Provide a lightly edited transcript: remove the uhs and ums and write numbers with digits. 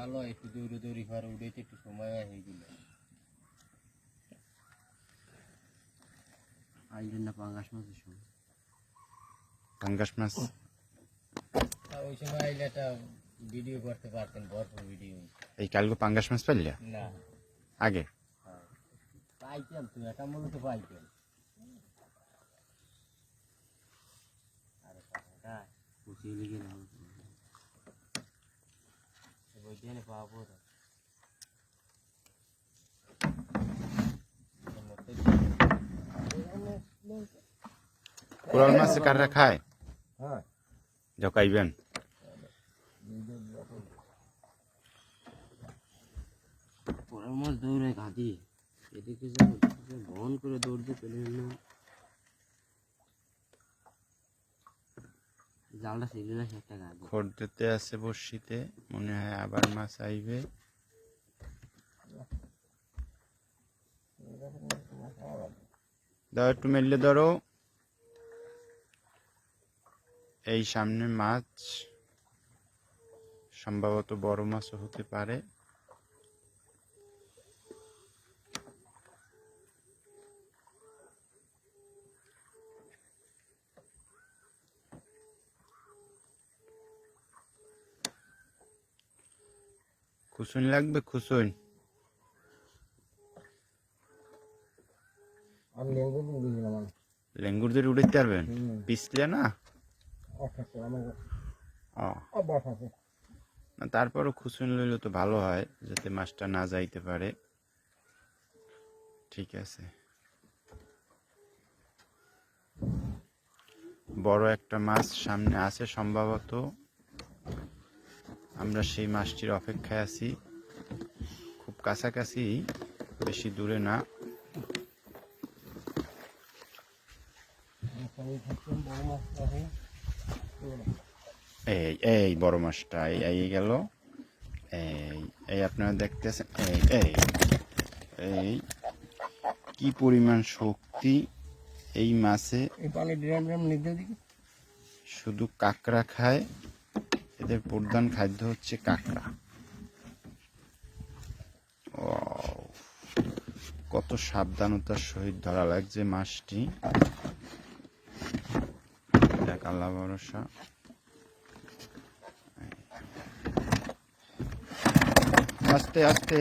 ভালো, একটু দৌড়ে দৌড়ি ঘরে উঠেছে, একটু সময় হয়ে গেল। আইলেন না পাঙ্গাস মাছের সময়? পাঙ্গাস মাছ ওই সময় আইলে একটা ভিডিও করতে পারতেন, ভরপুর ভিডিও। এই কালকে পাঙ্গাস মাছ পাইলে না আগে পাইতাম, তুমি একটা মনে তো পাইতেন। আরে পাটা পুষিয়ে লিখে না বইতে এনে পাবো। কোরাল মাছ কারা খায়? হ্যাঁ জকাইবেন কোরাল মাছ দৌড়ে ঘাঁটি, এদিকে বহন করে দৌড়তে পেলে না। জালটা ছিল না, সে একটা ঘাঁটি খড় দিতে আছে বর্ষিতে, মনে হয় আবার মাছ আইবে। দাও একটু মেললে ধরো। এই সামনে মাছ, সম্ভবত বড় মাছও হতে পারে। খুসুন লাগবে, খুসুন। আমি লেঙ্গুর উড়িয়েছিলাম। লেঙ্গুর দিয়ে উড়াইতে পারবেন? পিছলে না? না, তারপরও খুসুন লইলে তো ভালো হয়, যাতে মাছটা না যাইতে পারে। ঠিক আছে, বড় একটা মাছ সামনে আছে সম্ভবত। আমরা সেই মাছটির অপেক্ষায় আছি, খুব কাছাকাছি, বেশি দূরে না। এই এই বড় মাছটা এই গেল। এই এই আপনারা দেখতেছেন, এই এই এই কি পরিমাণ শক্তি এই মাছে। শুধু কাঁকড়া খায়, এদের প্রধান খাদ্য হচ্ছে কাঁকড়া। কত সাবধানতার সহিত ধরা লাগছে মাছটি। দেখ, আল্লাহ ভরসা। আস্তে আস্তে